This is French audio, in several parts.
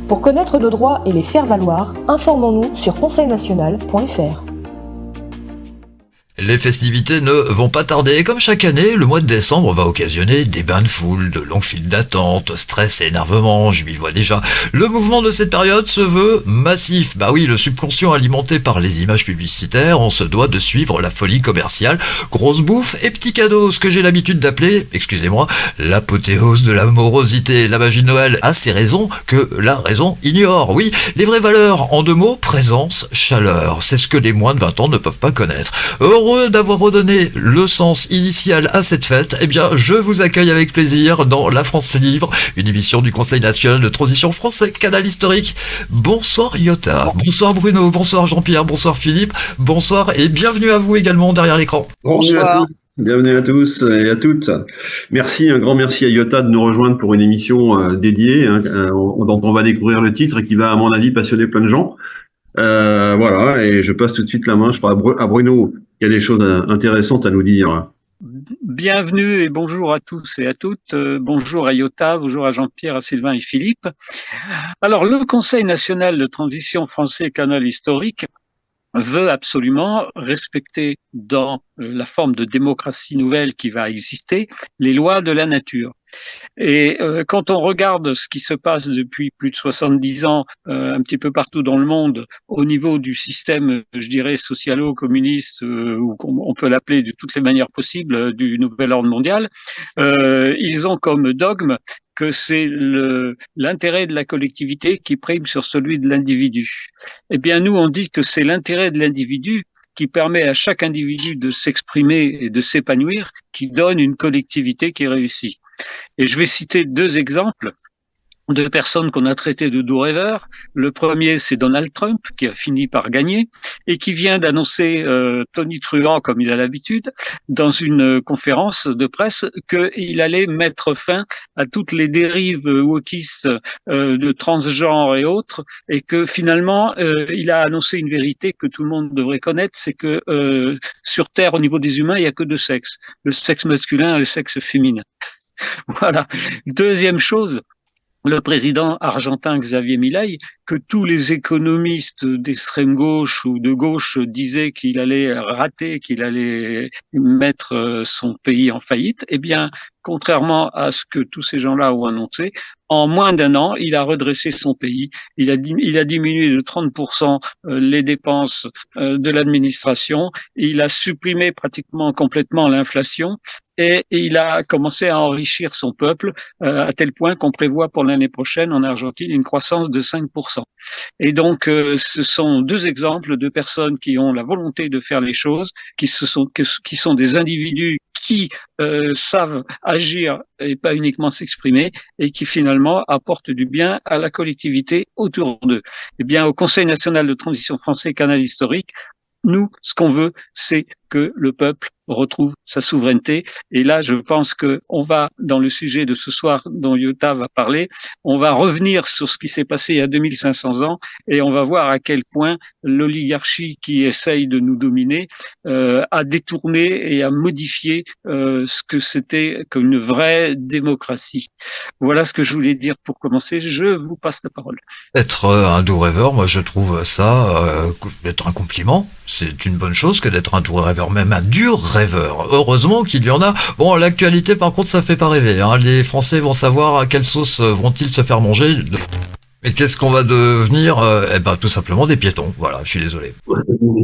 Pour connaître nos droits et les faire valoir, informons-nous sur conseilnational.fr. Les festivités ne vont pas tarder. Comme chaque année, le mois de décembre va occasionner des bains de foule, de longues files d'attente, stress et énervement, je m'y vois déjà. Le mouvement de cette période se veut massif. Bah oui, le subconscient alimenté par les images publicitaires, on se doit de suivre la folie commerciale. Grosse bouffe et petits cadeaux, ce que j'ai l'habitude d'appeler, excusez-moi, l'apothéose de la morosité. La magie de Noël a ses raisons que la raison ignore. Oui, les vraies valeurs, en deux mots, présence, chaleur. C'est ce que les moins de 20 ans ne peuvent pas connaître. Heureux d'avoir redonné le sens initial à cette fête, eh bien, je vous accueille avec plaisir dans La France Libre, une émission du Conseil national de transition français, canal historique. Bonsoir Iota, bonsoir Bruno, bonsoir Jean-Pierre, bonsoir Philippe, bonsoir et bienvenue à vous également derrière l'écran. Bonsoir. Bienvenue à tous et à toutes. Merci, un grand merci à Iota de nous rejoindre pour une émission dédiée, dont on va découvrir le titre et qui va, à mon avis, passionner plein de gens. Voilà, et je passe tout de suite la main, je crois, à Bruno, qui a des choses intéressantes à nous dire. Bienvenue et bonjour à tous et à toutes. Bonjour à Iota, bonjour à Jean-Pierre, à Sylvain et Philippe. Alors, le Conseil national de transition français canal historique veut absolument respecter dans la forme de démocratie nouvelle qui va exister les lois de la nature. Et quand on regarde ce qui se passe depuis plus de 70 ans un petit peu partout dans le monde au niveau du système, je dirais, socialo-communiste, ou on peut l'appeler de toutes les manières possibles, du nouvel ordre mondial, ils ont comme dogme que c'est l'intérêt de la collectivité qui prime sur celui de l'individu. Eh bien, nous, on dit que c'est l'intérêt de l'individu qui permet à chaque individu de s'exprimer et de s'épanouir, qui donne une collectivité qui réussit. Et je vais citer deux exemples de personnes qu'on a traitées de doux rêveurs. Le premier, c'est Donald Trump, qui a fini par gagner et qui vient d'annoncer, tonitruant comme il a l'habitude, dans une conférence de presse, qu'il allait mettre fin à toutes les dérives wokistes de transgenres et autres, et que finalement, il a annoncé une vérité que tout le monde devrait connaître, c'est que sur Terre, au niveau des humains, il n'y a que deux sexes, le sexe masculin et le sexe féminin. Voilà. Deuxième chose, le président argentin Xavier Milei, que tous les économistes d'extrême gauche ou de gauche disaient qu'il allait rater, qu'il allait mettre son pays en faillite, eh bien, contrairement à ce que tous ces gens-là ont annoncé, en moins d'un an, il a redressé son pays. Il a diminué de 30% les dépenses de l'administration. Il a supprimé pratiquement complètement l'inflation. Et il a commencé à enrichir son peuple à tel point qu'on prévoit pour l'année prochaine en Argentine une croissance de 5%. Et donc, ce sont deux exemples de personnes qui ont la volonté de faire les choses, qui sont des individus qui savent agir et pas uniquement s'exprimer, et qui finalement apportent du bien à la collectivité autour d'eux. Eh bien, au Conseil national de transition français canal historique, nous, ce qu'on veut, c'est que le peuple retrouve sa souveraineté. Et là, je pense que on va, dans le sujet de ce soir dont Iota va parler, on va revenir sur ce qui s'est passé il y a 2500 ans et on va voir à quel point l'oligarchie qui essaye de nous dominer a détourné et a modifié ce que c'était qu'une vraie démocratie. Voilà ce que je voulais dire pour commencer. Je vous passe la parole. Être un doux rêveur, moi je trouve ça être un compliment. C'est une bonne chose que d'être un doux rêveur, même un dur rêveur. Heureusement qu'il y en a. Bon, l'actualité par contre ça fait pas rêver, hein. Les Français vont savoir à quelle sauce vont-ils se faire manger. Mais qu'est-ce qu'on va devenir? Eh ben tout simplement des piétons. Voilà, je suis désolé.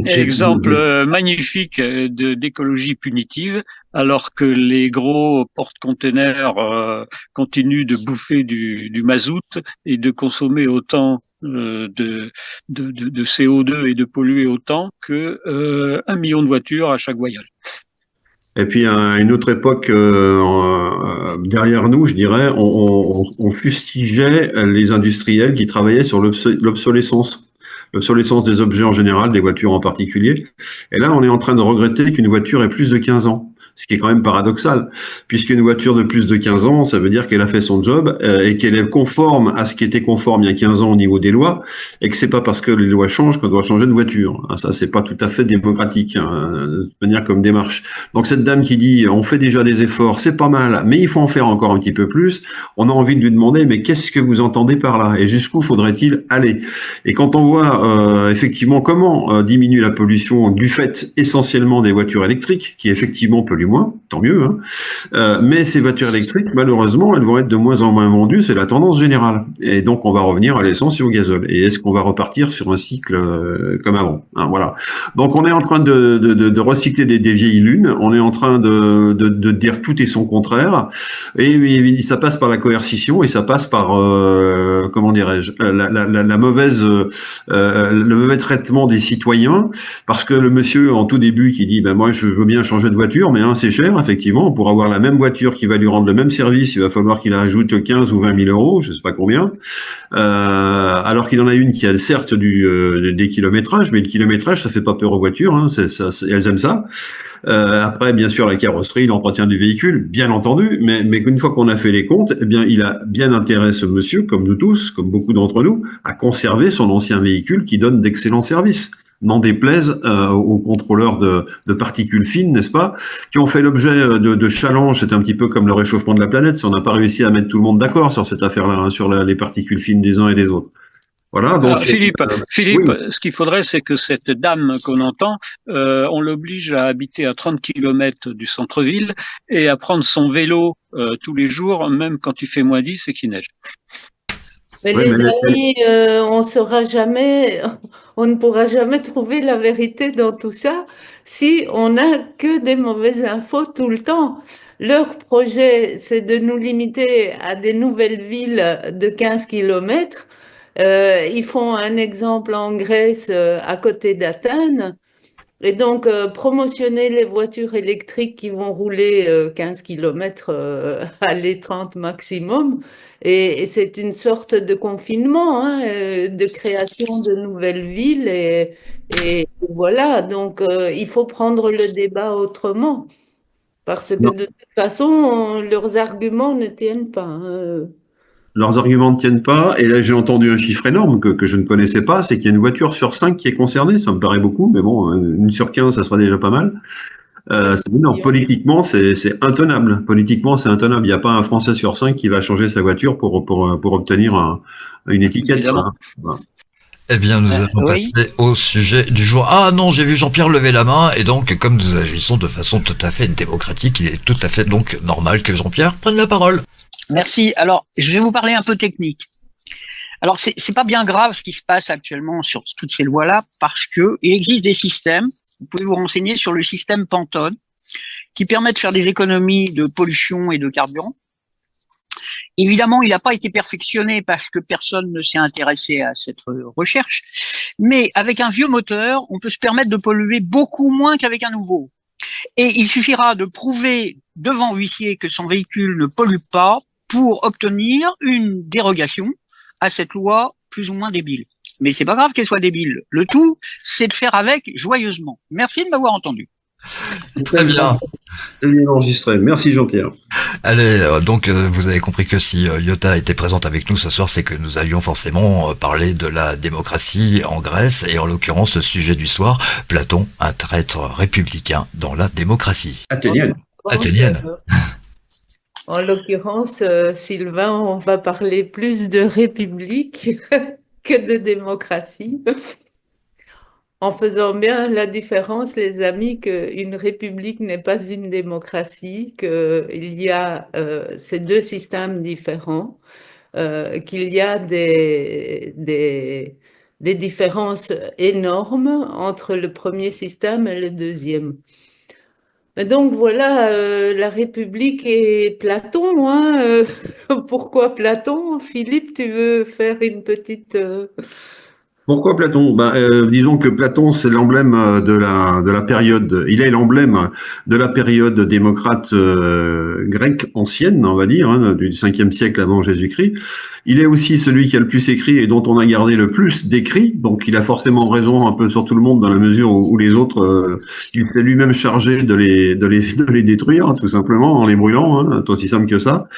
Exemple magnifique d'écologie punitive, alors que les gros porte-containers continuent de bouffer du mazout et de consommer autant de CO2 et de polluer autant que 1 million de voitures à chaque voyage. Et puis à une autre époque derrière nous, je dirais, on fustigeait les industriels qui travaillaient sur l'obsolescence des objets en général, des voitures en particulier. Et là, on est en train de regretter qu'une voiture ait plus de 15 ans. Ce qui est quand même paradoxal, puisqu'une voiture de plus de 15 ans, ça veut dire qu'elle a fait son job et qu'elle est conforme à ce qui était conforme il y a 15 ans au niveau des lois, et que c'est pas parce que les lois changent qu'on doit changer de voiture. Ça, c'est pas tout à fait démocratique, de manière comme démarche. Donc cette dame qui dit on fait déjà des efforts, c'est pas mal, mais il faut en faire encore un petit peu plus, on a envie de lui demander mais qu'est-ce que vous entendez par là et jusqu'où faudrait-il aller? Et quand on voit effectivement comment diminue la pollution du fait essentiellement des voitures électriques, qui effectivement polluent moins, tant mieux, hein, mais ces voitures électriques, malheureusement, elles vont être de moins en moins vendues, c'est la tendance générale. Et donc on va revenir à l'essence et au gazole. Et est-ce qu'on va repartir sur un cycle comme avant, hein, voilà. Donc on est en train de recycler des vieilles lunes, on est en train de dire tout et son contraire, et ça passe par la coercition et ça passe par comment dirais-je, la mauvaise le mauvais traitement des citoyens, parce que le monsieur en tout début qui dit ben moi je veux bien changer de voiture, mais c'est cher effectivement, pour avoir la même voiture qui va lui rendre le même service, il va falloir qu'il ajoute 15 ou 20 000 euros, je sais pas combien, alors qu'il en a une qui a certes des kilométrages, mais le kilométrage ça fait pas peur aux voitures, hein, elles aiment ça. Après, bien sûr, la carrosserie, l'entretien du véhicule, bien entendu, mais une fois qu'on a fait les comptes, eh bien, il a bien intérêt, ce monsieur, comme nous tous, comme beaucoup d'entre nous, à conserver son ancien véhicule qui donne d'excellents services. N'en déplaise aux contrôleurs de particules fines, n'est-ce pas, qui ont fait l'objet de challenges. C'est un petit peu comme le réchauffement de la planète. Si on n'a pas réussi à mettre tout le monde d'accord sur cette affaire-là, hein, sur les particules fines des uns et des autres. Voilà, donc, alors, Philippe, oui. ce qu'il faudrait, c'est que cette dame qu'on entend, on l'oblige à habiter à 30 kilomètres du centre-ville et à prendre son vélo tous les jours, même quand il fait -10 et qu'il neige. Mais Oui, les mais amis, on ne pourra jamais trouver la vérité dans tout ça si on n'a que des mauvaises infos tout le temps. Leur projet, c'est de nous limiter à des nouvelles villes de 15 kilomètres. Ils font un exemple en Grèce, à côté d'Athènes. Et donc, promotionner les voitures électriques qui vont rouler 15 km, aller 30 maximum. Et c'est une sorte de confinement, hein, de création de nouvelles villes. Et voilà, donc il faut prendre le débat autrement. Parce que non, de toute façon, leurs arguments ne tiennent pas, hein. leurs arguments ne tiennent pas. Et là, j'ai entendu un chiffre énorme que je ne connaissais pas, c'est qu'il y a une voiture sur 5 qui est concernée. Ça me paraît beaucoup, mais bon, une sur 15, ça serait déjà pas mal. Non, politiquement, c'est intenable. Politiquement, c'est intenable. Il n'y a pas un Français sur 5 qui va changer sa voiture pour obtenir une étiquette. Évidemment. Voilà. Eh bien, nous allons Oui. passer au sujet du jour. Ah non, j'ai vu Jean-Pierre lever la main, et donc, comme nous agissons de façon tout à fait démocratique, il est tout à fait donc normal que Jean-Pierre prenne la parole. Merci. Alors, je vais vous parler un peu technique. Alors, c'est pas bien grave ce qui se passe actuellement sur toutes ces lois-là, parce que il existe des systèmes. Vous pouvez vous renseigner sur le système Pantone, qui permet de faire des économies de pollution et de carburant. Évidemment, il n'a pas été perfectionné parce que personne ne s'est intéressé à cette recherche. Mais avec un vieux moteur, on peut se permettre de polluer beaucoup moins qu'avec un nouveau. Et il suffira de prouver devant huissier que son véhicule ne pollue pas pour obtenir une dérogation à cette loi plus ou moins débile. Mais c'est pas grave qu'elle soit débile. Le tout, c'est de faire avec joyeusement. Merci de m'avoir entendu. Très bien. C'est bien enregistré. Merci Jean-Pierre. Allez, donc vous avez compris que si Yota était présente avec nous ce soir, c'est que nous allions forcément parler de la démocratie en Grèce, et en l'occurrence, le sujet du soir, Platon, un traître républicain dans la démocratie. Athénienne. Athénienne. En l'occurrence, Sylvain, on va parler plus de république que de démocratie. En faisant bien la différence, les amis, qu'une république n'est pas une démocratie, qu'il y a ces deux systèmes différents, qu'il y a des différences énormes entre le premier système et le deuxième. Et donc voilà, la République et Platon, hein, pourquoi Platon? Philippe, tu veux faire une petite... Pourquoi Platon? Disons que Platon, c'est l'emblème de la période. Il est l'emblème de la période démocrate grecque ancienne, on va dire, hein, du 5e siècle avant Jésus-Christ. Il est aussi celui qui a le plus écrit et dont on a gardé le plus d'écrits. Donc, il a forcément raison un peu sur tout le monde dans la mesure où les autres, il s'est lui-même chargé de les détruire, tout simplement, en les brûlant, hein, c'est aussi simple que ça.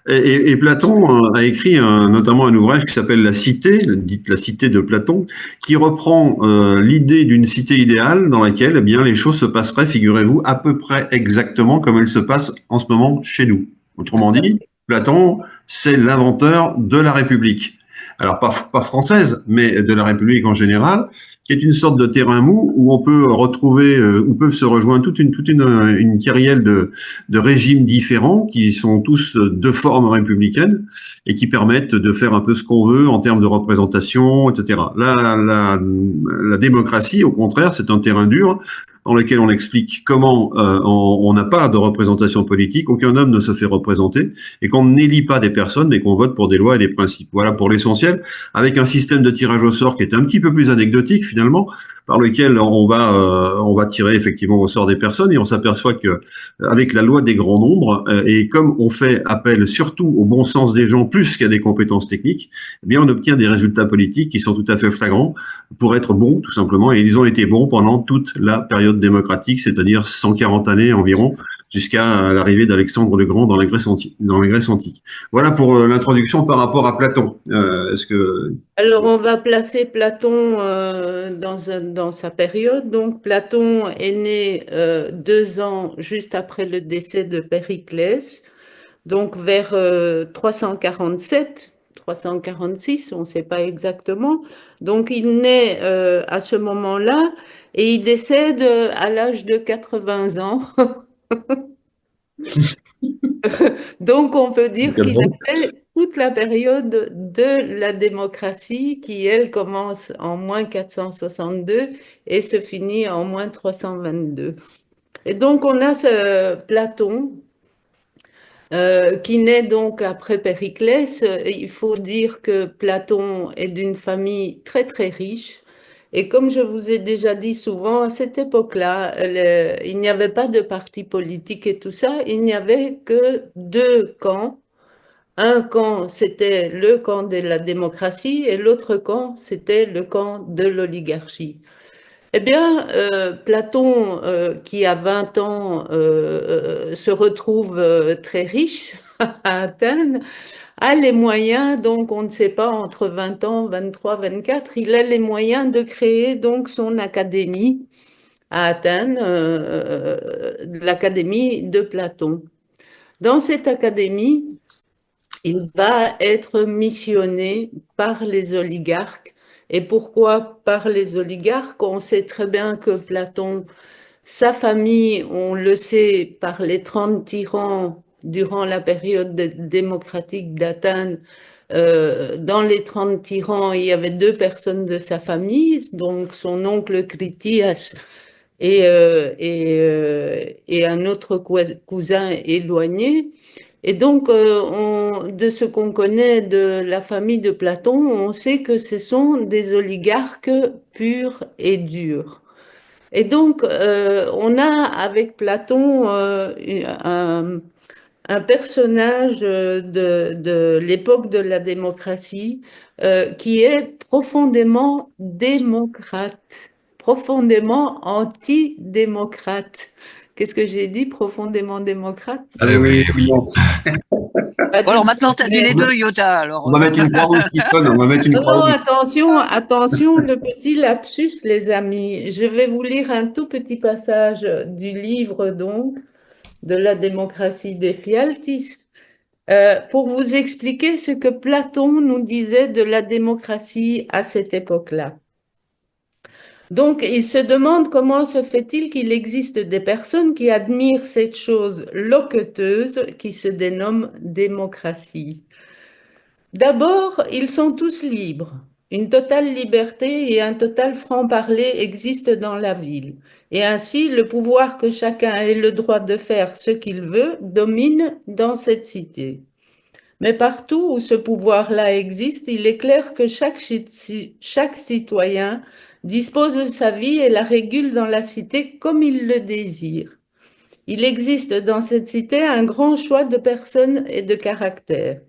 Et Platon a écrit notamment un ouvrage qui s'appelle La Cité, dite La Cité de Platon, qui reprend l'idée d'une cité idéale dans laquelle eh bien, les choses se passeraient, figurez-vous, à peu près exactement comme elles se passent en ce moment chez nous. Autrement dit, Platon, c'est l'inventeur de la République. Alors pas française, mais de la République en général, qui est une sorte de terrain mou où on peut retrouver, où peuvent se rejoindre une kyrielle de régimes différents qui sont tous de forme républicaine et qui permettent de faire un peu ce qu'on veut en termes de représentation, etc. La démocratie, au contraire, c'est un terrain dur dans lequel on explique comment on n'a pas de représentation politique, aucun homme ne se fait représenter, et qu'on n'élit pas des personnes, mais qu'on vote pour des lois et des principes. Voilà pour l'essentiel, avec un système de tirage au sort qui est un petit peu plus anecdotique finalement, par lequel on va tirer effectivement au sort des personnes, et on s'aperçoit que avec la loi des grands nombres, et comme on fait appel surtout au bon sens des gens plus qu'à des compétences techniques, eh bien on obtient des résultats politiques qui sont tout à fait flagrants pour être bons tout simplement, et ils ont été bons pendant toute la période démocratique, c'est-à-dire 140 années environ, jusqu'à l'arrivée d'Alexandre le Grand dans la Grèce antique. Voilà pour l'introduction par rapport à Platon. Est-ce que... Alors, on va placer Platon dans sa période. Donc, Platon est né 2 ans juste après le décès de Périclès, donc vers 347, 346, on ne sait pas exactement. Donc, il naît à ce moment-là et il décède à l'âge de 80 ans. Donc, on peut dire qu'il a fait toute la période de la démocratie qui, elle, commence en moins 462 et se finit en moins 322. Et donc, on a ce Platon qui naît donc après Périclès. Il faut dire que Platon est d'une famille très, très riche. Et comme je vous ai déjà dit souvent, à cette époque-là, il n'y avait pas de parti politique et tout ça, il n'y avait que 2 camps. Un camp, c'était le camp de la démocratie et l'autre camp, c'était le camp de l'oligarchie. Eh bien, Platon, qui a 20 ans, se retrouve très riche à Athènes, a les moyens, donc on ne sait pas, entre 20 ans, 23, 24, il a les moyens de créer donc son académie à Athènes, l'académie de Platon. Dans cette académie, il va être missionné par les oligarques. Et pourquoi par les oligarques? On sait très bien que Platon, sa famille, on le sait par les 30 tyrans durant la période démocratique d'Athènes. Dans les 30 tyrans, il y avait 2 personnes de sa famille, donc son oncle Critias et un autre cousin éloigné. Et donc, de ce qu'on connaît de la famille de Platon, on sait que ce sont des oligarques purs et durs. Et donc, on a avec Platon un personnage de l'époque de la démocratie qui est profondément démocrate, profondément antidémocrate. Qu'est-ce que j'ai dit? Profondément démocrate? Ah oui, oui. Alors maintenant, tu as dit les deux, Iota. Alors, On va mettre une croix rouge, Stephen, on va mettre une Non, croix rouge. attention, attention, le petit lapsus, les amis. Je vais vous lire un tout petit passage du livre, donc, de la démocratie des Phyaltis, pour vous expliquer ce que Platon nous disait de la démocratie à cette époque-là. Donc, il se demande comment se fait-il qu'il existe des personnes qui admirent cette chose loqueteuse qui se dénomme démocratie. D'abord, ils sont tous libres. Une totale liberté et un total franc-parler existent dans la ville. Et ainsi, le pouvoir que chacun ait le droit de faire ce qu'il veut domine dans cette cité. Mais partout où ce pouvoir-là existe, il est clair que chaque citoyen dispose de sa vie et la régule dans la cité comme il le désire. Il existe dans cette cité un grand choix de personnes et de caractères.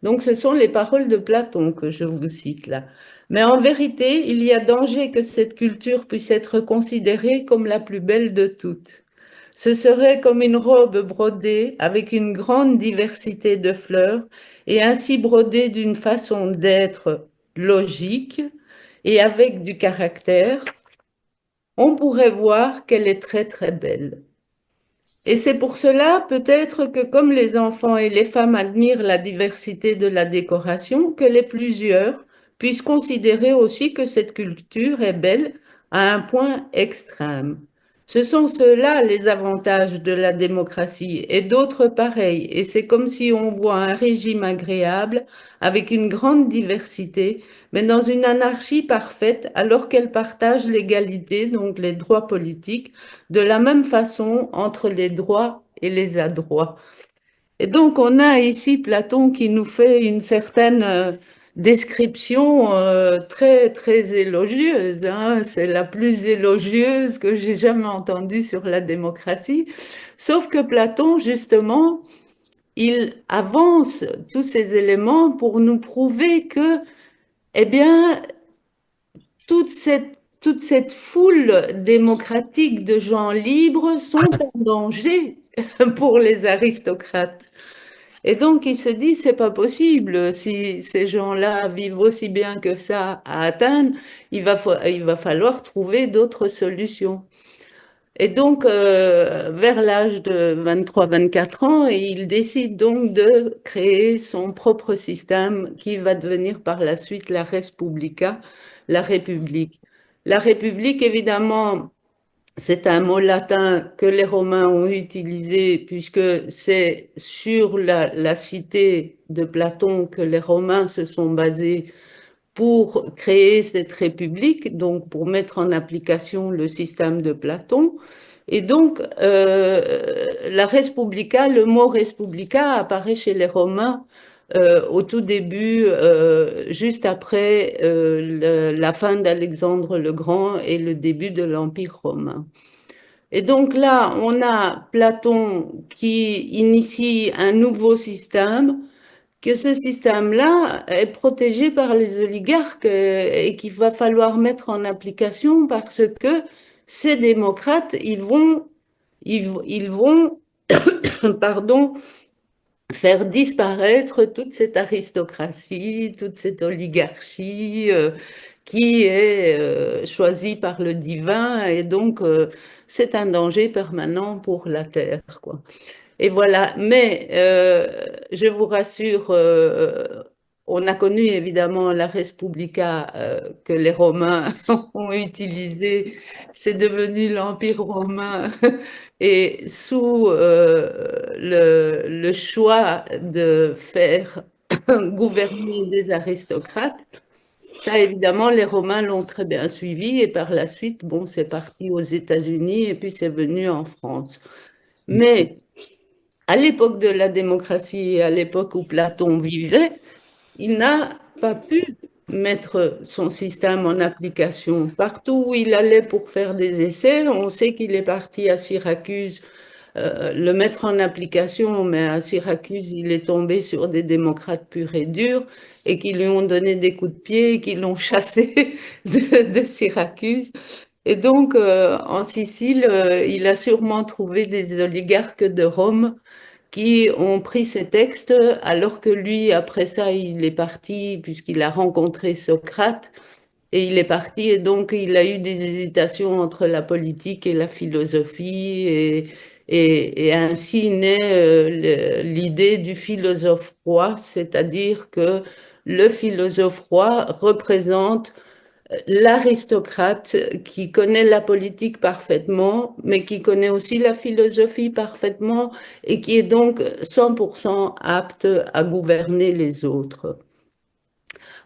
Donc ce sont les paroles de Platon que je vous cite là. Mais en vérité, il y a danger que cette culture puisse être considérée comme la plus belle de toutes. Ce serait comme une robe brodée avec une grande diversité de fleurs et ainsi brodée d'une façon d'être logique et avec du caractère. On pourrait voir qu'elle est très très belle. Et c'est pour cela peut-être que comme les enfants et les femmes admirent la diversité de la décoration, que les plusieurs puissent considérer aussi que cette culture est belle à un point extrême. Ce sont ceux-là les avantages de la démocratie et d'autres pareils. Et c'est comme si on voit un régime agréable avec une grande diversité, mais dans une anarchie parfaite alors qu'elle partage l'égalité, donc les droits politiques, de la même façon entre les droits et les adroits. Et donc, on a ici Platon qui nous fait une certaine description très, très élogieuse, hein. C'est la plus élogieuse que j'ai jamais entendue sur la démocratie. Sauf que Platon, justement, il avance tous ces éléments pour nous prouver que, eh bien, toute cette foule démocratique de gens libres sont en danger pour les aristocrates. Et donc, il se dit, c'est pas possible. Si ces gens-là vivent aussi bien que ça à Athènes, il va falloir trouver d'autres solutions. Et donc, vers l'âge de 23-24 ans, il décide donc de créer son propre système qui va devenir par la suite la Respublica, la République. La République, évidemment, c'est un mot latin que les Romains ont utilisé puisque c'est sur la cité de Platon que les Romains se sont basés pour créer cette république, donc pour mettre en application le système de Platon. Et donc, la Respublica, le mot Respublica apparaît chez les Romains au tout début, juste après la fin d'Alexandre le Grand et le début de l'Empire romain. Et donc là, on a Platon qui initie un nouveau système, que ce système-là est protégé par les oligarques et qu'il va falloir mettre en application parce que ces démocrates, ils vont pardon, faire disparaître toute cette aristocratie, toute cette oligarchie qui est choisie par le divin et donc c'est un danger permanent pour la terre, quoi. Et voilà, mais je vous rassure, on a connu évidemment la Respublica que les Romains ont utilisée, c'est devenu l'Empire romain et sous le choix de faire gouverner des aristocrates, ça évidemment les Romains l'ont très bien suivi et par la suite, bon, c'est parti aux États-Unis et puis c'est venu en France. Mais à l'époque de la démocratie, à l'époque où Platon vivait, il n'a pas pu mettre son système en application. Partout où il allait pour faire des essais, on sait qu'il est parti à Syracuse le mettre en application, mais à Syracuse, il est tombé sur des démocrates purs et durs et qui lui ont donné des coups de pied et qui l'ont chassé de Syracuse. Et donc, en Sicile, il a sûrement trouvé des oligarques de Rome qui ont pris ces textes, alors que lui, après ça, il est parti, puisqu'il a rencontré Socrate, et il est parti, et donc il a eu des hésitations entre la politique et la philosophie, et ainsi naît l'idée du philosophe roi, c'est-à-dire que le philosophe roi représente l'aristocrate qui connaît la politique parfaitement, mais qui connaît aussi la philosophie parfaitement et qui est donc 100% apte à gouverner les autres.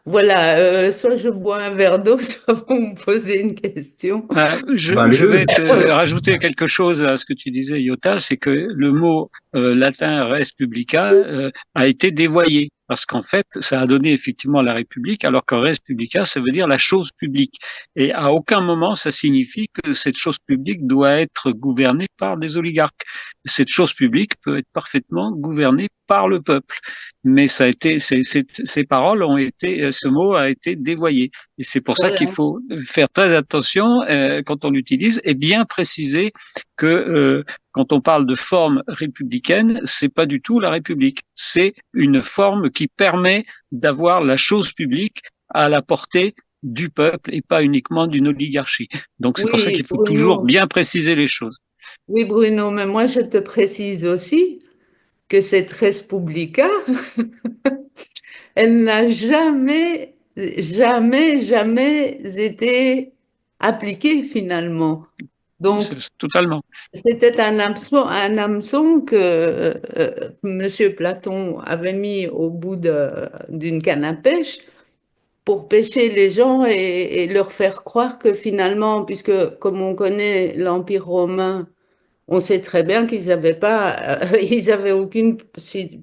Voilà, soit je bois un verre d'eau, soit vous me posez une question. Bah, les Je deux. vais te rajouter quelque chose à ce que tu disais, Iota, c'est que le mot latin res publica a été dévoyé. Parce qu'en fait, ça a donné effectivement la République, alors que res publica, ça veut dire la chose publique. Et à aucun moment, ça signifie que cette chose publique doit être gouvernée par des oligarques. Cette chose publique peut être parfaitement gouvernée par le peuple. Mais ça a été, ces paroles ont été, ce mot a été dévoyé. Et c'est pour ça Voilà. qu'il faut faire très attention quand on l'utilise et bien préciser que quand on parle de forme républicaine, c'est pas du tout la République. C'est une forme qui permet d'avoir la chose publique à la portée du peuple et pas uniquement d'une oligarchie. Donc c'est pour ça Oui, qu'il faut toujours Bruno. bien préciser les choses. Oui, Bruno, mais moi je te précise aussi que cette Respublica, elle n'a jamais, jamais, jamais été appliquée finalement. Donc, Totalement. c'était un hameçon que Monsieur Platon avait mis au bout d'une canne à pêche pour pêcher les gens et leur faire croire que finalement, puisque comme on connaît l'Empire romain, on sait très bien qu'ils n'avaient pas, ils avaient aucune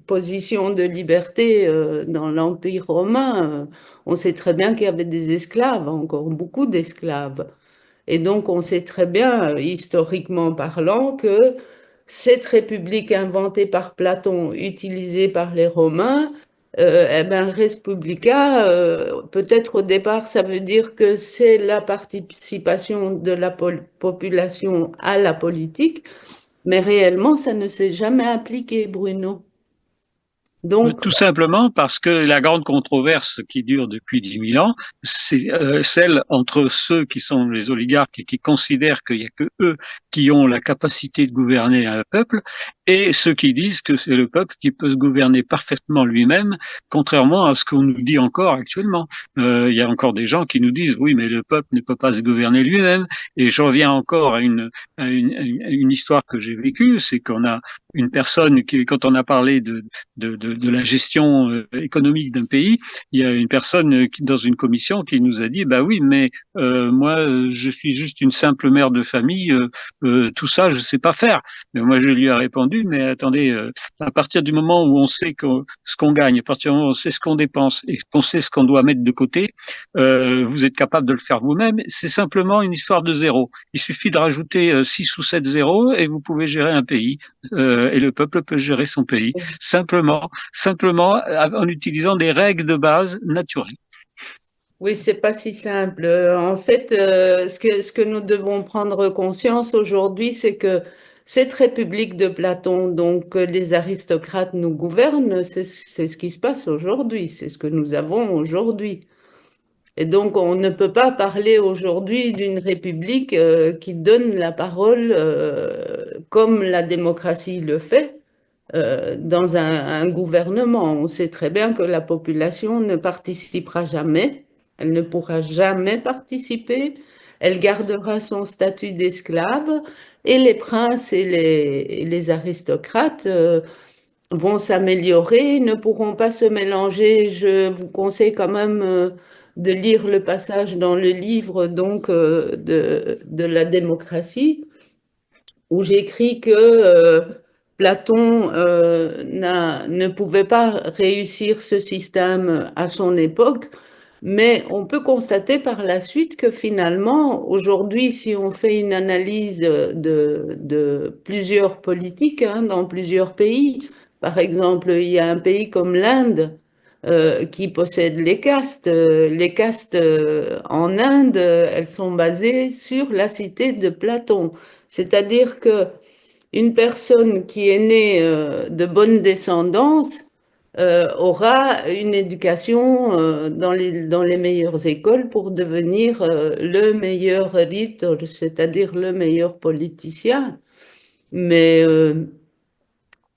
position de liberté dans l'Empire romain. On sait très bien qu'il y avait des esclaves, encore beaucoup d'esclaves. Et donc, on sait très bien, historiquement parlant, que cette république inventée par Platon, utilisée par les Romains, eh ben, res publica, peut-être au départ, ça veut dire que c'est la participation de la population à la politique, mais réellement, ça ne s'est jamais appliqué, Bruno. Donc, Tout simplement parce que la grande controverse qui dure depuis 10 000 ans, c'est celle entre ceux qui sont les oligarques et qui considèrent qu'il n'y a que eux qui ont la capacité de gouverner un peuple, et ceux qui disent que c'est le peuple qui peut se gouverner parfaitement lui-même, contrairement à ce qu'on nous dit encore actuellement. Il y a encore des gens qui nous disent oui, mais le peuple ne peut pas se gouverner lui-même. Et je reviens encore à une histoire que j'ai vécue, c'est qu'on a une personne qui, quand on a parlé de la gestion économique d'un pays, il y a une personne qui, dans une commission qui nous a dit, bah oui, mais moi, je suis juste une simple mère de famille, tout ça, je sais pas faire. Mais moi, je lui ai répondu, mais attendez, à partir du moment où on sait ce qu'on gagne, à partir du moment où on sait ce qu'on dépense et qu'on sait ce qu'on doit mettre de côté, vous êtes capable de le faire vous-même. C'est simplement une histoire de zéro. Il suffit de rajouter 6 ou 7 zéros et vous pouvez gérer un pays. Et le peuple peut gérer son pays. Simplement en utilisant des règles de base naturelles. oui, c'est pas si simple. En fait, ce que nous devons prendre conscience aujourd'hui, c'est que cette République de Platon, donc les aristocrates nous gouvernent, c'est ce qui se passe aujourd'hui, c'est ce que nous avons aujourd'hui. Et donc, on ne peut pas parler aujourd'hui d'une République qui donne la parole comme la démocratie le fait dans un gouvernement. On sait très bien que la population ne participera jamais, elle ne pourra jamais participer, elle gardera son statut d'esclave et les princes et les aristocrates vont s'améliorer, ne pourront pas se mélanger. Je vous conseille quand même de lire le passage dans le livre donc de la démocratie où j'écris que Platon ne pouvait pas réussir ce système à son époque, mais on peut constater par la suite que finalement, aujourd'hui, si on fait une analyse de plusieurs politiques dans plusieurs pays, par exemple, il y a un pays comme l'Inde qui possède les castes. Les castes en Inde, elles sont basées sur la cité de Platon. C'est-à-dire que une personne qui est née de bonne descendance aura une éducation dans les meilleures écoles pour devenir le meilleur rhétor, c'est-à-dire le meilleur politicien. Mais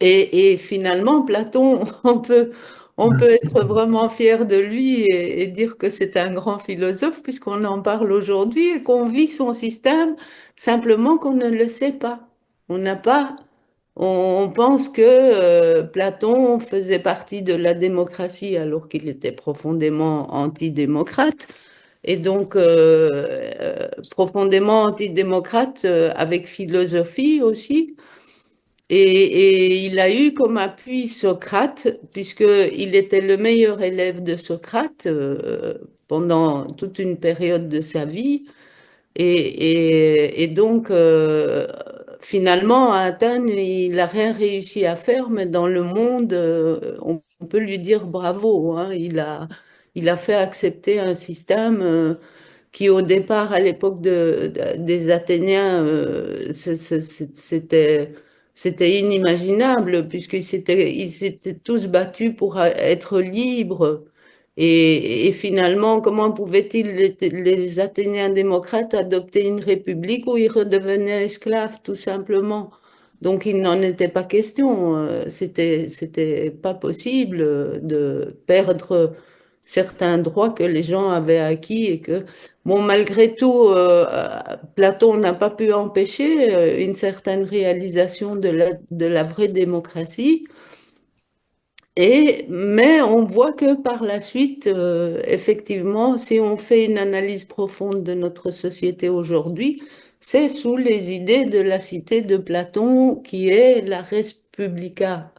et finalement, Platon, on peut être vraiment fier de lui et dire que c'est un grand philosophe puisqu'on en parle aujourd'hui et qu'on vit son système, simplement qu'on ne le sait pas. On n'a pas On pense que Platon faisait partie de la démocratie alors qu'il était profondément antidémocrate. Et donc, profondément antidémocrate avec philosophie aussi. Et il a eu comme appui Socrate, puisqu'il était le meilleur élève de Socrate pendant toute une période de sa vie. Et donc, finalement, à Athènes, il n'a rien réussi à faire, mais dans le monde, on peut lui dire bravo, hein. Il a fait accepter un système qui au départ, à l'époque des Athéniens, c'était inimaginable, ils s'étaient tous battus pour être libres. Et finalement, comment pouvaient-ils, les Athéniens démocrates, adopter une république où ils redevenaient esclaves, tout simplement? Donc, il n'en était pas question. C'était pas possible de perdre certains droits que les gens avaient acquis et que, bon, malgré tout, Platon n'a pas pu empêcher une certaine réalisation de la vraie démocratie. Mais on voit que par la suite, effectivement, si on fait une analyse profonde de notre société aujourd'hui, c'est sous les idées de la cité de Platon qui est la Respublica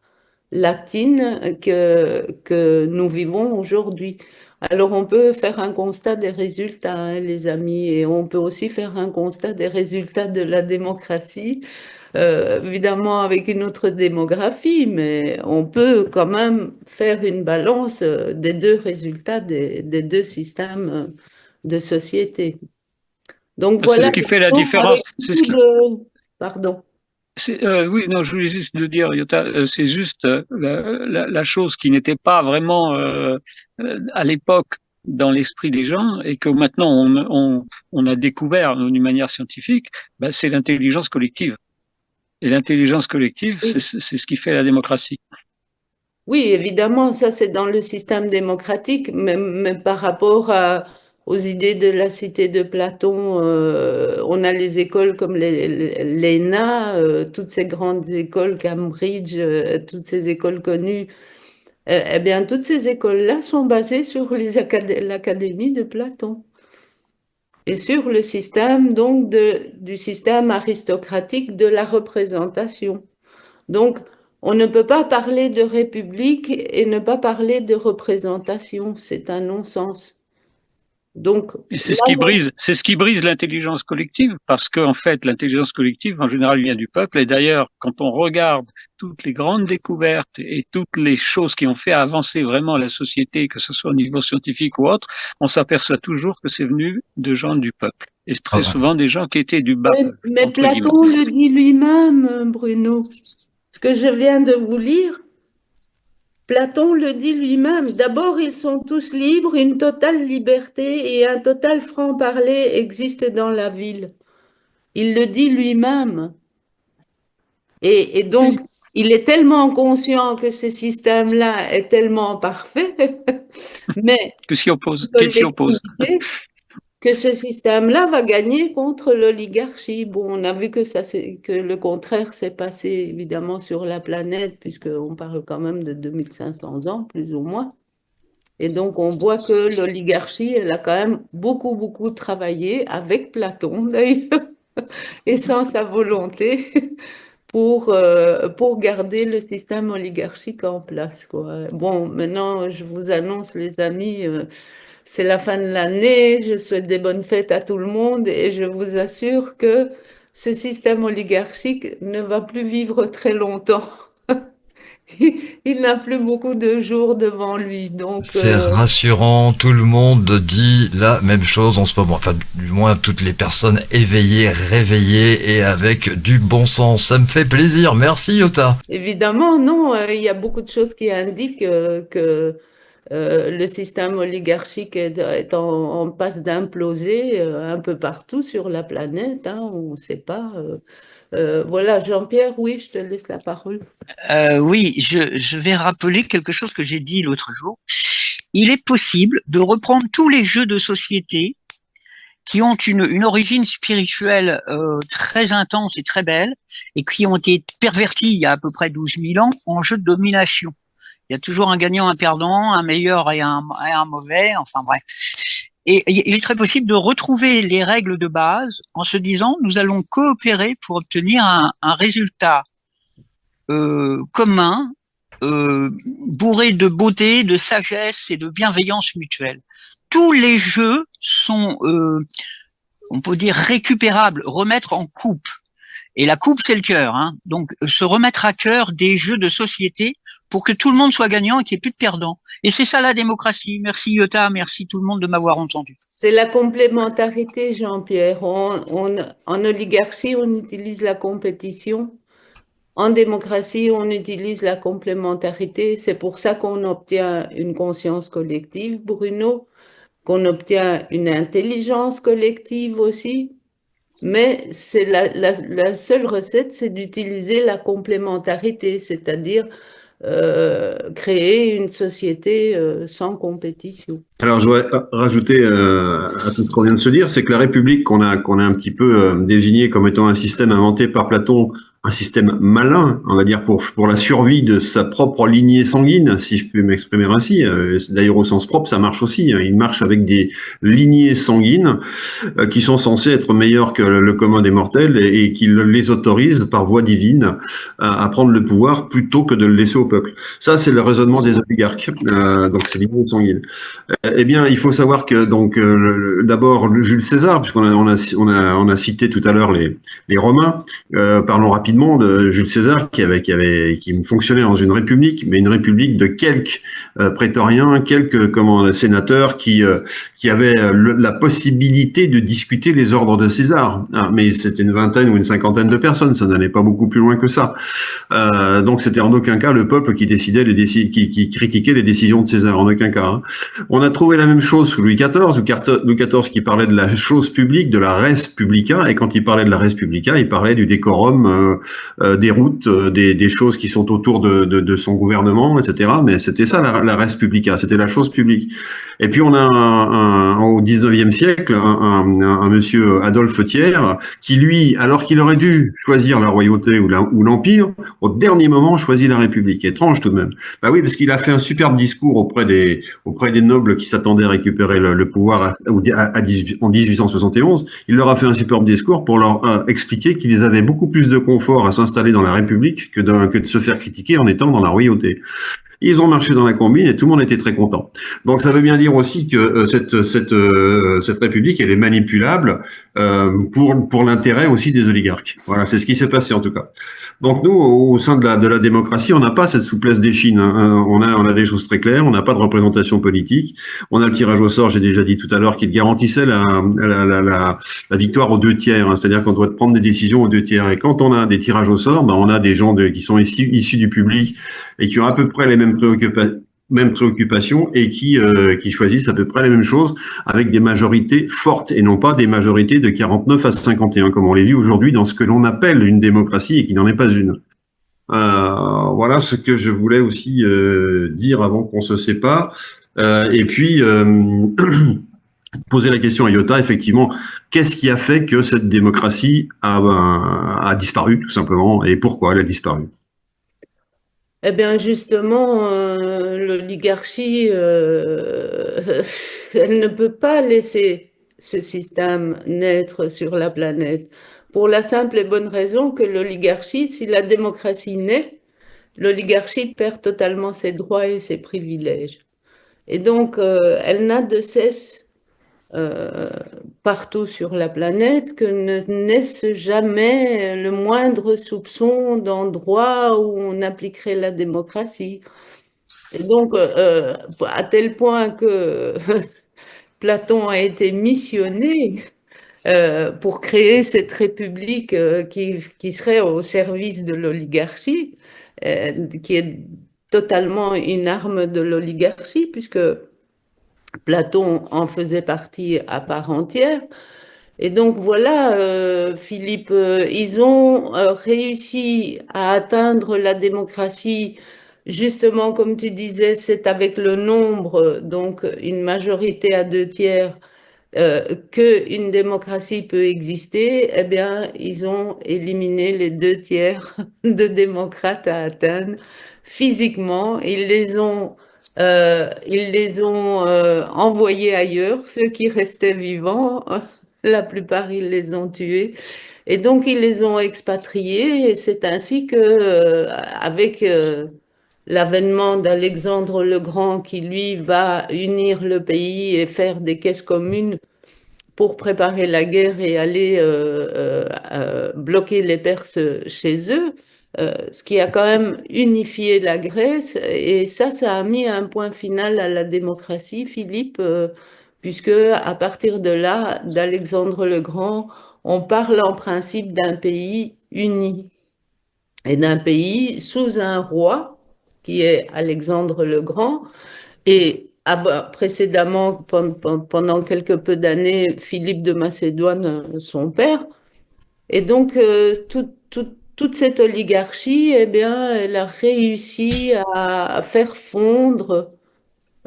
latine que nous vivons aujourd'hui. Alors on peut faire un constat des résultats, hein, les amis, et on peut aussi faire un constat des résultats de la démocratie, évidemment avec une autre démographie, mais on peut quand même faire une balance des deux résultats des deux systèmes de société. Donc C'est voilà, ce qui fait la donc, avec différence. beaucoup de... Pardon. Oui, non, je voulais juste le dire, Yota, c'est juste la chose qui n'était pas vraiment à l'époque dans l'esprit des gens et que maintenant on a découvert d'une manière scientifique, ben, c'est l'intelligence collective. Et l'intelligence collective, Oui. c'est ce qui fait la démocratie. Oui, évidemment, ça c'est dans le système démocratique, mais par rapport aux idées de la cité de Platon, on a les écoles comme l'ENA, toutes ces grandes écoles, Cambridge, toutes ces écoles connues. Eh bien, toutes ces écoles-là sont basées sur l'Académie de Platon et sur le système donc du système aristocratique de la représentation. Donc, on ne peut pas parler de république et ne pas parler de représentation. C'est un non-sens. Donc, Et là, c'est ce qui brise l'intelligence collective, parce qu'en fait, l'intelligence collective, en général, vient du peuple. Et d'ailleurs, quand on regarde toutes les grandes découvertes et toutes les choses qui ont fait avancer vraiment la société, que ce soit au niveau scientifique ou autre, on s'aperçoit toujours que c'est venu de gens du peuple. Et très souvent des gens qui étaient du bas peuple, mais entre guillemets. Platon le dit lui-même, Bruno. Ce que je viens de vous lire, Platon le dit lui-même. D'abord, ils sont tous libres, une totale liberté et un total franc-parler existe dans la ville. Il le dit lui-même. Et donc, il est tellement conscient que ce système-là est tellement parfait, mais Qu'il s'y oppose. collectivité, que ce système-là va gagner contre l'oligarchie. Bon, on a vu que que le contraire s'est passé évidemment sur la planète, puisqu'on parle quand même de 2500 ans, plus ou moins. Et donc, on voit que l'oligarchie, elle a quand même beaucoup, beaucoup travaillé avec Platon, d'ailleurs, et sans sa volonté, pour garder le système oligarchique en place, quoi. Bon, maintenant, je vous annonce, les amis, c'est la fin de l'année, je souhaite des bonnes fêtes à tout le monde et je vous assure que ce système oligarchique ne va plus vivre très longtemps. Il n'a plus beaucoup de jours devant lui, donc C'est rassurant, tout le monde dit la même chose en ce moment. Enfin, du moins, toutes les personnes éveillées, réveillées et avec du bon sens. Ça me fait plaisir. Merci, Yota. évidemment, non, il y a beaucoup de choses qui indiquent que le système oligarchique est en passe d'imploser un peu partout sur la planète, hein, on ne sait pas. Voilà, Jean-Pierre, oui, je te laisse la parole. Oui, je vais rappeler quelque chose que j'ai dit l'autre jour. Il est possible de reprendre tous les jeux de société qui ont une origine spirituelle très intense et très belle, et qui ont été pervertis il y a à peu près 12 000 ans en jeu de domination. Il y a toujours un gagnant, un perdant, un meilleur et un mauvais, enfin bref. Et il est très possible de retrouver les règles de base en se disant nous allons coopérer pour obtenir un résultat commun, bourré de beauté, de sagesse et de bienveillance mutuelle. Tous les jeux sont, on peut dire, récupérables, remettre en coupe. Et la coupe, c'est le cœur. Hein. Donc, se remettre à cœur des jeux de société pour que tout le monde soit gagnant et qu'il n'y ait plus de perdants. Et c'est ça la démocratie. Merci Iota, merci tout le monde de m'avoir entendu. C'est la complémentarité, Jean-Pierre. En oligarchie, on utilise la compétition. En démocratie, on utilise la complémentarité. C'est pour ça qu'on obtient une conscience collective, Bruno, qu'on obtient une intelligence collective aussi. Mais c'est la seule recette, c'est d'utiliser la complémentarité, c'est-à-dire créer une société sans compétition. Alors, je voudrais rajouter à tout ce qu'on vient de se dire, c'est que la République qu'on a un petit peu désignée comme étant un système inventé par Platon, un système malin, on va dire pour la survie de sa propre lignée sanguine, si je peux m'exprimer ainsi. D'ailleurs, au sens propre, ça marche aussi. Hein. Il marche avec des lignées sanguines qui sont censées être meilleures que le commun des mortels et qui les autorisent par voie divine à prendre le pouvoir plutôt que de le laisser au peuple. Ça, c'est le raisonnement des oligarques. Donc, c'est lignées sanguines. Eh bien, il faut savoir que donc d'abord Jules César, puisqu'on a cité tout à l'heure les Romains. Parlons rapidement de Jules César qui fonctionnait dans une république, mais une république de quelques prétoriens, quelques sénateurs qui avaient la possibilité de discuter les ordres de César. Ah, mais c'était une vingtaine ou une cinquantaine de personnes, ça n'allait pas beaucoup plus loin que ça. Donc c'était en aucun cas le peuple qui décidait qui critiquait les décisions de César, en aucun cas. Hein. On a trouvé la même chose sous Louis XIV, Louis XIV qui parlait de la chose publique, de la res publica, et quand il parlait de la res publica, il parlait du décorum, des routes, des choses qui sont autour de son gouvernement, etc. Mais c'était ça la res publica, c'était la chose publique. Et puis on a au 19e siècle un monsieur Adolphe Thiers qui lui, alors qu'il aurait dû choisir la royauté ou l'empire, au dernier moment choisit la République. Étrange tout de même. Bah oui, parce qu'il a fait un superbe discours auprès des nobles qui s'attendaient à récupérer le pouvoir en 1871. Il leur a fait un superbe discours pour leur expliquer qu'ils avaient beaucoup plus de confort à s'installer dans la République que de se faire critiquer en étant dans la royauté. Ils ont marché dans la combine et tout le monde était très content. Donc ça veut bien dire aussi que cette République, elle est manipulable pour l'intérêt aussi des oligarques. Voilà, c'est ce qui s'est passé en tout cas. Donc nous, au sein de la démocratie, on n'a pas cette souplesse d'Échine. Hein. On a des choses très claires. On n'a pas de représentation politique. On a le tirage au sort, j'ai déjà dit tout à l'heure, qui garantissait la victoire aux 2 tiers. Hein. C'est-à-dire qu'on doit prendre des décisions aux 2 tiers. Et quand on a des tirages au sort, on a des gens qui sont issus du public et qui ont à peu près les mêmes préoccupations et qui choisissent à peu près la même chose avec des majorités fortes et non pas des majorités de 49 à 51 comme on les vit aujourd'hui dans ce que l'on appelle une démocratie et qui n'en est pas une. Voilà ce que je voulais aussi dire avant qu'on se sépare. Et puis poser la question à Iota, effectivement, qu'est-ce qui a fait que cette démocratie a disparu tout simplement et pourquoi elle a disparu? Eh bien, justement, l'oligarchie, elle ne peut pas laisser ce système naître sur la planète, pour la simple et bonne raison que l'oligarchie, si la démocratie naît, l'oligarchie perd totalement ses droits et ses privilèges. Et donc, elle n'a de cesse partout sur la planète que ne naisse jamais le moindre soupçon d'endroit où on appliquerait la démocratie. Et donc, à tel point que Platon a été missionné pour créer cette république qui serait au service de l'oligarchie, qui est totalement une arme de l'oligarchie, puisque Platon en faisait partie à part entière. Et donc voilà, Philippe, ils ont réussi à atteindre la démocratie, justement comme tu disais, c'est avec le nombre, donc une majorité à 2 tiers, qu'une démocratie peut exister, eh bien, ils ont éliminé les 2 tiers de démocrates à Athènes physiquement. Ils les ont envoyés ailleurs, ceux qui restaient vivants. La plupart, ils les ont tués. Et donc, ils les ont expatriés. Et c'est ainsi que, avec l'avènement d'Alexandre le Grand, qui lui va unir le pays et faire des caisses communes pour préparer la guerre et aller bloquer les Perses chez eux, ce qui a quand même unifié la Grèce. Et ça a mis un point final à la démocratie, Philippe, puisque à partir de là, d'Alexandre le Grand, on parle en principe d'un pays uni et d'un pays sous un roi qui est Alexandre le Grand. Et précédemment, pendant quelques peu d'années, Philippe de Macédoine, son père. Et donc, toute cette oligarchie, eh bien, elle a réussi à faire fondre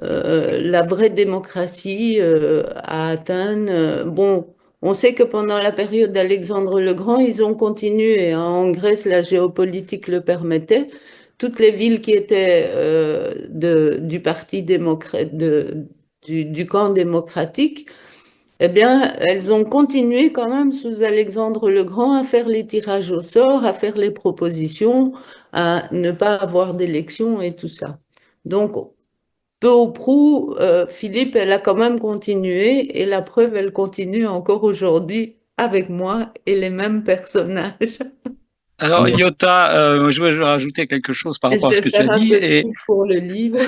la vraie démocratie à Athènes. Bon, on sait que pendant la période d'Alexandre le Grand, ils ont continué. En Grèce, la géopolitique le permettait. Toutes les villes qui étaient du parti démocrate, du camp démocratique, eh bien, elles ont continué quand même sous Alexandre le Grand à faire les tirages au sort, à faire les propositions, à ne pas avoir d'élection et tout ça. Donc, peu ou prou, Philippe, elle a quand même continué et la preuve, elle continue encore aujourd'hui avec moi et les mêmes personnages. Alors, Iota, je vais rajouter quelque chose par Et je rapport à ce vais que tu as faire un dit. peu de Et pub pour le livre.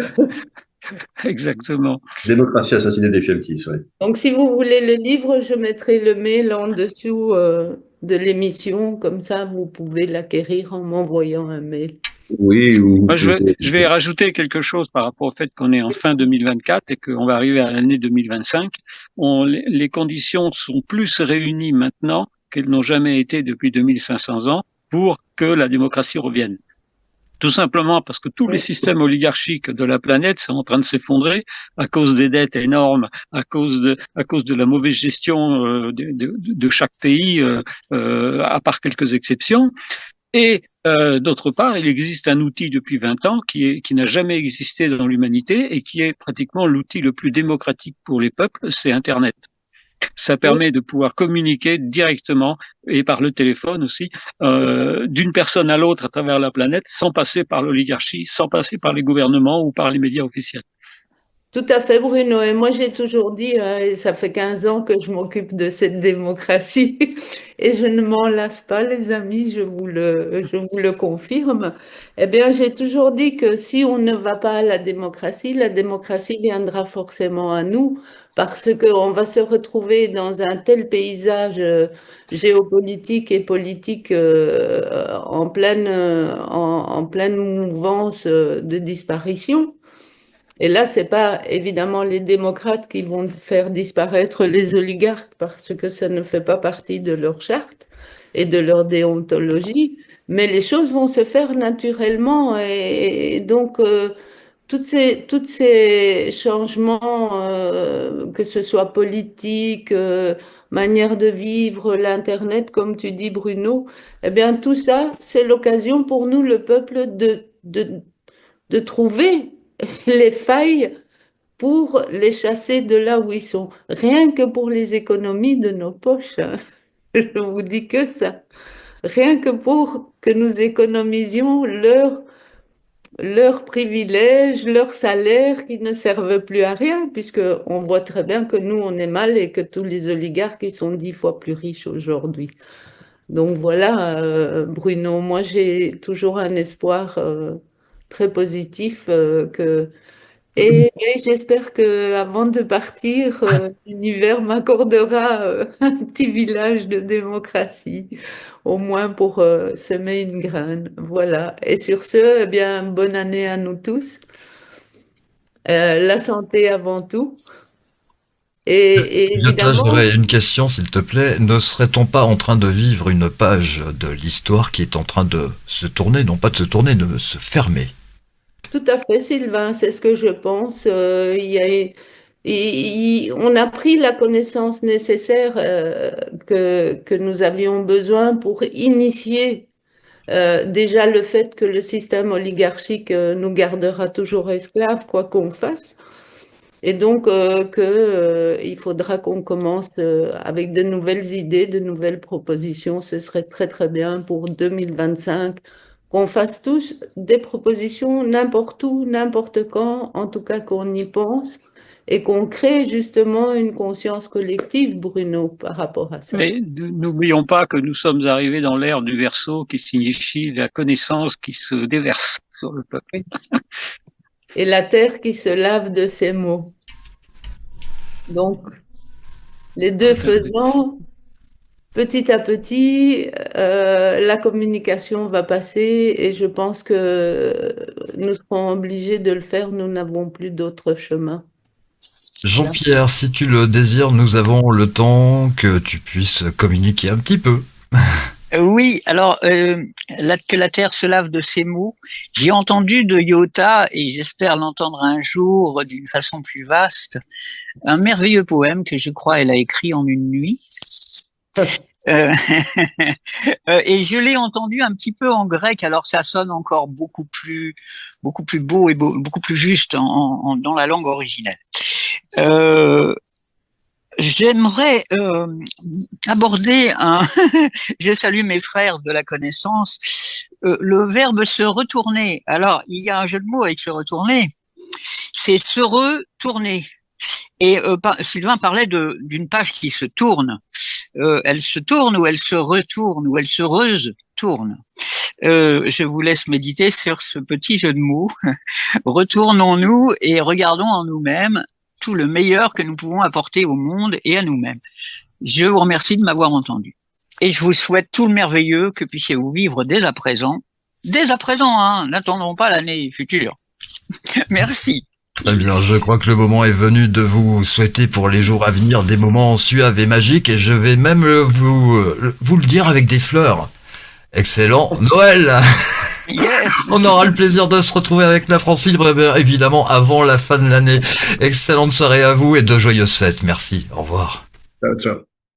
exactement. Démocratie assassinée des Fielkis, oui. Donc, si vous voulez le livre, je mettrai le mail en dessous de l'émission. Comme ça, vous pouvez l'acquérir en m'envoyant un mail. Oui, Moi, je vais rajouter quelque chose par rapport au fait qu'on est en fin 2024 et qu'on va arriver à l'année 2025. Les conditions sont plus réunies maintenant qu'elles n'ont jamais été depuis 2500 ans pour que la démocratie revienne. Tout simplement parce que tous les systèmes oligarchiques de la planète sont en train de s'effondrer à cause des dettes énormes, à cause de la mauvaise gestion de chaque pays, à part quelques exceptions. Et d'autre part, il existe un outil depuis 20 ans qui n'a jamais existé dans l'humanité et qui est pratiquement l'outil le plus démocratique pour les peuples, c'est Internet. Ça permet de pouvoir communiquer directement et par le téléphone aussi d'une personne à l'autre à travers la planète sans passer par l'oligarchie, sans passer par les gouvernements ou par les médias officiels. Tout à fait, Bruno. Et moi, j'ai toujours dit, et ça fait 15 ans que je m'occupe de cette démocratie, et je ne m'en lasse pas, les amis, je vous le confirme. Eh bien, j'ai toujours dit que si on ne va pas à la démocratie viendra forcément à nous, parce qu'on va se retrouver dans un tel paysage géopolitique et politique en pleine mouvance de disparition. Et là, c'est pas évidemment les démocrates qui vont faire disparaître les oligarques parce que ça ne fait pas partie de leur charte et de leur déontologie, mais les choses vont se faire naturellement. Et donc, toutes ces changements, que ce soit politique, manière de vivre, l'Internet, comme tu dis, Bruno, eh bien, tout ça, c'est l'occasion pour nous, le peuple, de trouver les failles pour les chasser de là où ils sont. Rien que pour les économies de nos poches, hein. Je vous dis que ça. Rien que pour que nous économisions leurs privilèges, leurs salaires qui ne servent plus à rien, puisque on voit très bien que nous, on est mal et que tous les oligarques, ils sont 10 fois plus riches aujourd'hui. Donc voilà, Bruno, moi j'ai toujours un espoir très positif et j'espère que avant de partir, l'univers m'accordera un petit village de démocratie, au moins pour semer une graine. Voilà. Et sur ce, eh bien, bonne année à nous tous. La santé avant tout. Et Yota, évidemment, j'aurais une question, s'il te plaît. Ne serait-on pas en train de vivre une page de l'histoire qui est en train de se tourner, non pas de se tourner, de se fermer? tout à fait, Sylvain, c'est ce que je pense. on a pris la connaissance nécessaire que nous avions besoin pour initier déjà le fait que le système oligarchique nous gardera toujours esclaves, quoi qu'on fasse. Et donc, il faudra qu'on commence avec de nouvelles idées, de nouvelles propositions. Ce serait très, très bien pour 2025 qu'on fasse tous des propositions n'importe où, n'importe quand, en tout cas qu'on y pense et qu'on crée justement une conscience collective, Bruno, par rapport à ça. Mais n'oublions pas que nous sommes arrivés dans l'ère du Verseau, qui signifie la connaissance qui se déverse sur le peuple. Et la terre qui se lave de ses maux. Donc, les deux faisant, petit à petit, la communication va passer et je pense que nous serons obligés de le faire. Nous n'avons plus d'autre chemin. Jean-Pierre, si tu le désires, nous avons le temps que tu puisses communiquer un petit peu. Oui, alors que la terre se lave de ses maux, j'ai entendu de Iota, et j'espère l'entendre un jour d'une façon plus vaste, un merveilleux poème que je crois elle a écrit en une nuit. Et je l'ai entendu un petit peu en grec, alors ça sonne encore beaucoup plus beau et beaucoup plus juste dans la langue originelle. J'aimerais aborder je salue mes frères de la connaissance, le verbe se retourner. Alors, il y a un jeu de mots avec se retourner, c'est se retourner. Et Sylvain parlait d'une page qui se tourne. Elle se tourne ou elle se retourne ou elle se tourne. Je vous laisse méditer sur ce petit jeu de mots. Retournons-nous et regardons en nous-mêmes tout le meilleur que nous pouvons apporter au monde et à nous-mêmes. Je vous remercie de m'avoir entendu. Et je vous souhaite tout le merveilleux que puissiez-vous vivre dès à présent. Dès à présent, hein, n'attendons pas l'année future. Merci. Très bien, je crois que le moment est venu de vous souhaiter pour les jours à venir des moments suaves et magiques, et je vais même vous le dire avec des fleurs. Excellent Noël. Yes. On aura le plaisir de se retrouver avec la Francine, évidemment, avant la fin de l'année. Excellente soirée à vous et de joyeuses fêtes. Merci. Au revoir. Ciao, ciao.